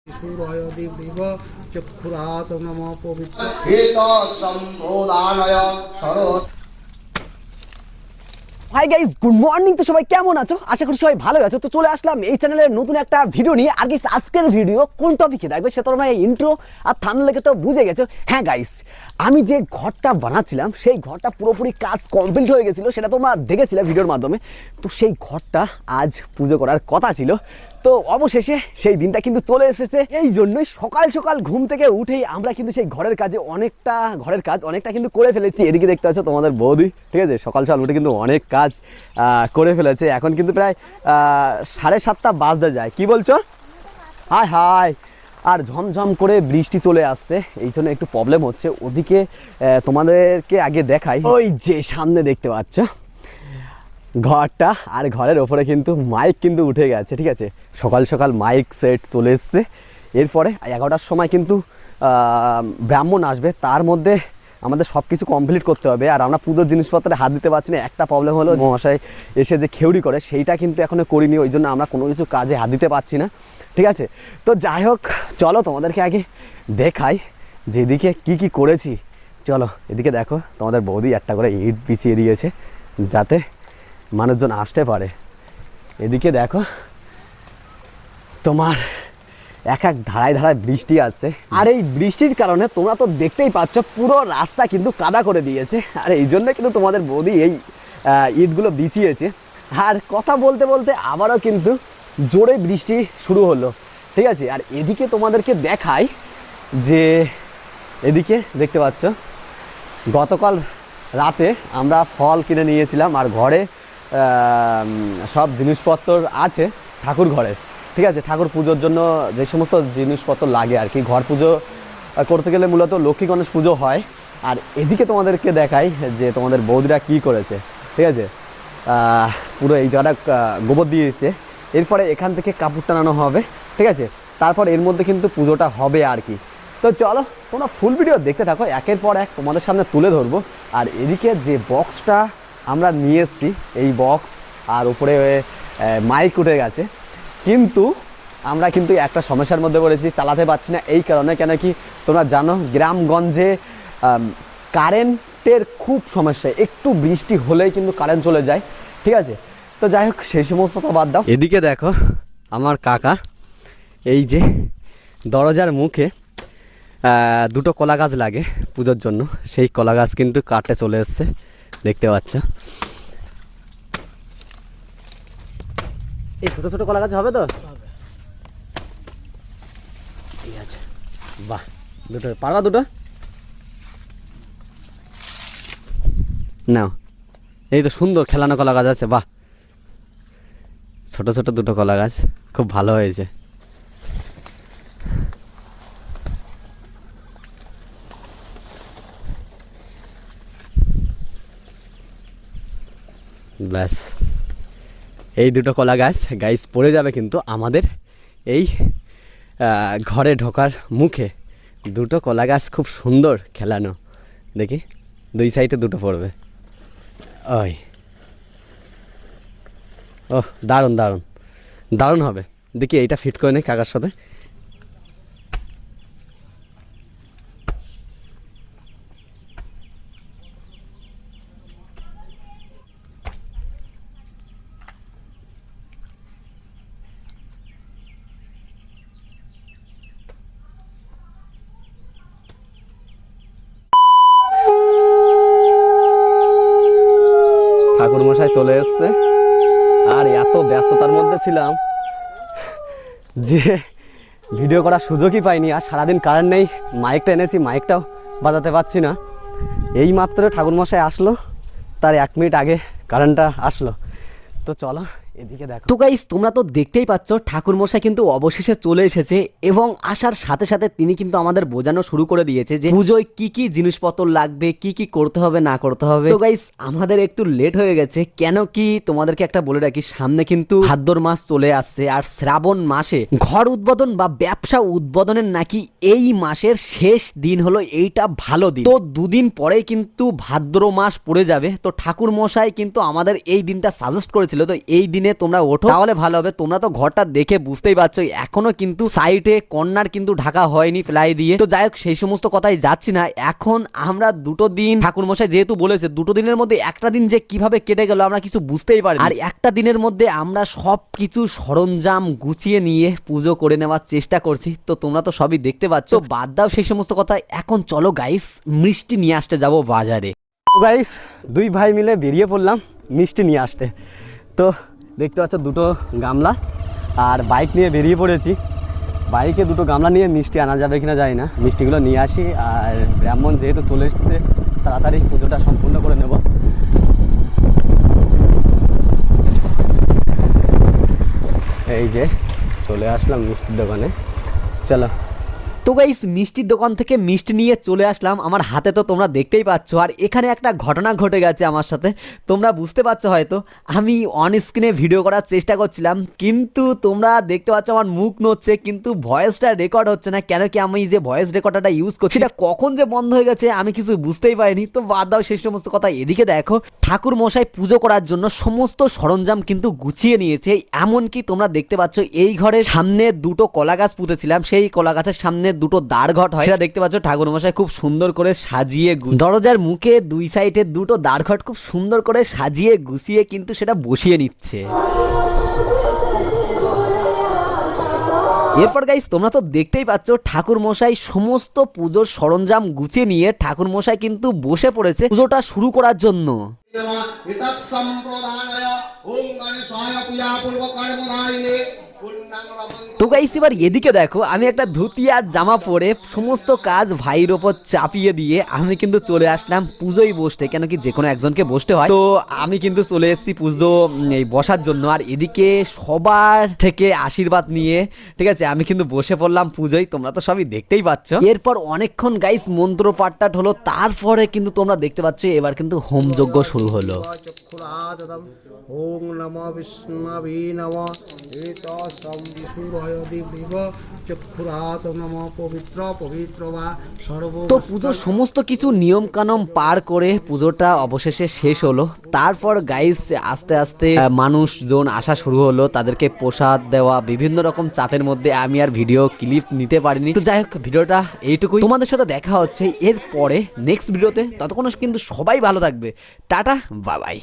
सूरयदिव चक्षुरात नम पवित्र hi guys, good morning. তো সবাই কেমন আছো? আশা করি সবাই ভালো আছো। তো চলে আসলাম এই চ্যানেলের নতুন একটা ভিডিও নিয়ে। আর গাইস, আজকের ভিডিও কোন টপিকে দেখবে সেটা তোমরা এই ইন্ট্রো আর থাম্বনেলে তো বুঝে গেছো। হ্যাঁ গাইস, আমি যে ঘরটা বানাচ্ছিলাম সেই ঘরটা পুরোপুরি কাজ কমপ্লিট হয়ে গেছিলো, সেটা তোমরা দেখেছিলে ভিডিওর মাধ্যমে। তো সেই ঘরটা আজ পুজো করার কথা ছিল, তো অবশেষে সেই দিনটা কিন্তু চলে এসেছে। এই জন্যই সকাল সকাল ঘুম থেকে উঠেই আমরা কিন্তু সেই ঘরের কাজ অনেকটা কিন্তু করে ফেলেছি। এদিকে দেখতে পাচ্ছ তোমাদের বৌদি, ঠিক আছে, সকাল সকাল উঠে কিন্তু অনেক কাজ করে ফেলেছে। এখন কিন্তু প্রায় 7:30 বাজতে যায়। কি বলছো? High high. আর ঝমঝম করে বৃষ্টি চলে আসছে, এই জন্য একটু প্রবলেম হচ্ছে। ওদিকে তোমাদেরকে আগে দেখাই, ওই যে সামনে দেখতে পাচ্ছ ঘরটা, আর ঘরের ওপরে কিন্তু মাইক কিন্তু উঠে গেছে। ঠিক আছে, সকাল সকাল মাইক সেট চলে এসছে। এরপরে 11টার সময় কিন্তু ব্রাহ্মণ আসবে, তার মধ্যে আমাদের সব কিছু কমপ্লিট করতে হবে। আর আমরা পুজোর জিনিসপত্রে হাত দিতে পারছি না। একটা প্রবলেম হলো, মহাশয় এসে যে খেউড়ি করে সেইটা কিন্তু এখনও করিনি, ওই জন্য আমরা কোনো কিছু কাজে হাত দিতে পারছি না। ঠিক আছে, তো যাই হোক, চলো তোমাদেরকে আগে দেখাই যেদিকে কি কি করেছি। চলো এদিকে দেখো, তোমাদের বৌদি একটা করে ইট বিছিয়ে দিয়েছে যাতে মানুষজন আসতে পারে। এদিকে দেখো তোমার এক ধারায় ধারায় বৃষ্টি আসছে, আর এই বৃষ্টির কারণে তোমরা তো দেখতেই পাচ্ছ পুরো রাস্তা কিন্তু কাদা করে দিয়েছে। আর এই জন্য কিন্তু তোমাদের বৌদি এই ইটগুলো বিছিয়েছে। আর কথা বলতে বলতে আবারও কিন্তু জোরে বৃষ্টি শুরু হলো। ঠিক আছে, আর এদিকে তোমাদেরকে দেখাই যে এদিকে দেখতে পাচ্ছ গতকাল রাতে আমরা ফল কিনে নিয়েছিলাম, আর ঘরে সব জিনিসপত্র আছে ঠাকুর ঘরের। ঠিক আছে, ঠাকুর পুজোর জন্য যে সমস্ত জিনিসপত্র লাগে আর কি, ঘর পুজো করতে গেলে মূলত লক্ষ্মী গণেশ পুজো হয়। আর এদিকে তোমাদেরকে দেখাই যে তোমাদের বৌদিরা কি করেছে। ঠিক আছে, পুরো এই জায়গাটা গোবর দিয়েছে। এরপরে এখান থেকে কাপড় টানানো হবে। ঠিক আছে, তারপর এর মধ্যে কিন্তু পুজোটা হবে আর কি। তো চলো তোমরা ফুল ভিডিও দেখতে থাকো, একের পর এক তোমাদের সামনে তুলে ধরবো। আর এদিকে যে বক্সটা আমরা নিয়ে এসেছি, এই বক্স আর উপরে মাইক উঠে গেছে, কিন্তু আমরা কিন্তু একটা সমস্যার মধ্যে পড়েছি, চালাতে পারছি না। এই কারণে, কেন কি তোমরা জানো গ্রামগঞ্জে কারেন্টের খুব সমস্যা, একটু বৃষ্টি হলেই কিন্তু কারেন্ট চলে যায়। ঠিক আছে, তো যাই হোক সেই সমস্ত তো বাদ দাও। এদিকে দেখো আমার কাকা এই যে দরজার মুখে দুটো কলা গাছ লাগে পুজোর জন্য, সেই কলা গাছ কিন্তু কাটতে চলে এসছে, দেখতে পাচ্ছ। এই ছোটো ছোটো কলা গাছ হবে তো? ঠিক আছে, বাহ, দুটো পারবা? দুটো নাও। এই তো সুন্দর খেলানো কলা গাছ আছে, বাহ, ছোট ছোট দুটো কলা গাছ, খুব ভালো হয়েছে। ব্যাস, এই দুটো কলা গাছ গাইস পড়ে যাবে কিন্তু আমাদের এই ঘরে ঢোকার মুখে। দুটো কলা গাছ খুব সুন্দর খেলানো, দেখি দুই সাইডে দুটো পড়বে। ওই ওহ, দারুণ দারুণ দারুণ হবে। দেখি এইটা ফিট করে নেই কাকার সাথে। ঠাকুরমশাই চলে এসছে, আর এত ব্যস্ততার মধ্যে ছিলাম যে ভিডিও করার সুযোগই পাইনি। আর সারাদিন কারেন্ট নেই, মাইকটা এনেছি, মাইকটাও বাজাতে পারছি না। এই মাত্র ঠাকুরমশাই আসলো, তার 1 মিনিট আগে কারেন্টটা আসলো। তো চলো এদিকে দেখো। তো গাইস, তোমরা তো দেখতেই পাচ্ছ ঠাকুরমশাই কিন্তু অবশেষে চলে এসেছে, এবং আসার সাথে সাথে তিনি কিন্তু আমাদের বোঝানো শুরু করে দিয়েছে যে পুজোয় কি কি জিনিসপত্র লাগবে, কি কি করতে হবে না করতে হবে। তো গাইস, আমাদের একটু লেট হয়ে গেছে, কেন কি তোমাদেরকে একটা বলে রাখি, সামনে কিন্তু ভাদ্র মাস চলে আসছে, আর শ্রাবণ মাসে ঘর উদ্বোধন বা ব্যবসা উদ্বোধনের নাকি এই মাসের শেষ দিন হলো এইটা ভালো দিন। তো দুদিন পরেই কিন্তু ভাদ্র মাস পড়ে যাবে। তো ঠাকুরমশাই কিন্তু আমাদের এই দিনটা সাজেস্ট করেছিল, তো এই দিন কিনে তোমরা ওঠো তাহলে ভালো হবে। তোমরা তো ঘরটা দেখে বুঝতেই পারছো এখনো কিন্তু সাইডে কর্নার কিন্তু ঢাকা হয়নি প্লাই দিয়ে। তো যাই হোক সেই সমস্ত কথাই যাচ্ছি না। এখন আমরা দুটো দিন ঠাকুরমশাই যেহেতু বলেছে দুটো দিনের মধ্যে একটা দিন যে কিভাবে কেটে গেল আমরা কিছু বুঝতেই পারি। আর একটা দিনের মধ্যে আমরা সব কিছু সরঞ্জাম গুছিয়ে নিয়ে পুজো করে নেওয়ার চেষ্টা করছি। তো তোমরা তো সবই দেখতে পাচ্ছ, বাদ দাও সেই সমস্ত কথা। এখন চলো গাইস মিষ্টি নিয়ে আসতে যাবো বাজারে। তো গাইস দুই ভাই মিলে বেরিয়ে পড়লাম মিষ্টি নিয়ে আসতে। তো দেখতে পাচ্ছ দুটো গামলা আর বাইক নিয়ে বেরিয়ে পড়েছি। বাইকে দুটো গামলা নিয়ে মিষ্টি আনা যাবে কিনা জানি না, মিষ্টিগুলো নিয়ে আসি। আর ব্রাহ্মণ যেহেতু চলে এসছে তাড়াতাড়ি পুজোটা সম্পূর্ণ করে নেব। এই যে চলে আসলাম মিষ্টির দোকানে, চলো। তো গাইস মিষ্টির দোকান থেকে মিষ্টি নিয়ে চলে আসলাম। আমার হাতে তো তোমরা দেখতেই পাচ্ছ। আর এখানে একটা ঘটনা ঘটে গেছে আমার সাথে, তোমরা বুঝতে পারছো হয়তো। আমি অন স্ক্রিনে ভিডিও করার চেষ্টা করছিলাম কিন্তু তোমরা দেখতে পাচ্ছ আমার মুখ নড়ছে কিন্তু ভয়েসটা রেকর্ড হচ্ছে না। কেন কি আমি যে ভয়েস রেকর্ডারটা ইউজ করছি সেটা কখন যে বন্ধ হয়ে গেছে আমি কিছু বুঝতেই পারিনি। তো বাদ দাও সেই সমস্ত কথা। এদিকে দেখো ঠাকুর মশাই পুজো করার জন্য সমস্ত সরঞ্জাম কিন্তু গুছিয়ে নিয়েছে। এমনকি তোমরা দেখতে পাচ্ছ এই ঘরের সামনে দুটো কলা গাছ পুঁতেছিলাম, সেই কলা গাছের সামনে দুটো দ্বার ঘট হয় সেটা দেখতে পাচ্ছ ঠাকুর মশাই খুব সুন্দর করে সাজিয়ে দরজার মুখে দুই সাইডে দুটো দ্বার ঘট খুব সুন্দর করে সাজিয়ে গুছিয়ে কিন্তু সেটা বসিয়ে নিচ্ছে। এরপর গাইস তোমরা তো দেখতেই পাচ্ছ ঠাকুর মশাই সমস্ত পুজোর সরঞ্জাম গুছিয়ে নিয়ে ঠাকুর মশাই কিন্তু বসে পড়েছে পুজোটা শুরু করার জন্য। তো গাইস এবার এদিকে দেখো আমি একটা ধুতি আর জামা পরে সমস্ত কাজ ভাইয়ের ওপর চাপিয়ে দিয়ে আমি কিন্তু চলে আসলাম পুজোই বসতে। কেন কি যে কোনো একজনকে বসতে হয়। তো আমি কিন্তু চলে এসেছি পুজো এই বসার জন্য। আর এদিকে সবার থেকে আশীর্বাদ নিয়ে ঠিক আছে আমি কিন্তু বসে পড়লাম পুজোয়। তোমরা তো সবই দেখতেই পাচ্ছ। এরপর অনেকক্ষণ গাইস মন্ত্র পাঠটাট হলো, তারপরে কিন্তু তোমরা দেখতে পাচ্ছ এবার কিন্তু হোমযজ্ঞ শুরু হলো। ওম নমঃ বিষ্ণবে নমঃ এতসং বিশুরয় দিব্য চক্ষুরাত নমঃ পবিত্র পবিত্র বা সর্ব। তো পুজোর সমস্ত কিছু নিয়ম কানুন পার করে পুজোটা অবশেষে শেষ হলো। তারপর গাইস আস্তে আস্তে মানুষজন আসা শুরু হলো, তাদেরকে প্রসাদ দেওয়া বিভিন্ন রকম চাপের মধ্যে আমি আর ভিডিও ক্লিপ নিতে পারিনি। তো যাই হোক ভিডিওটা এইটুকুই। তোমাদের সাথে দেখা হচ্ছে এর পরে নেক্সট ভিডিওতে। ততক্ষণ কিন্তু সবাই ভালো থাকবে। Tata bye bye.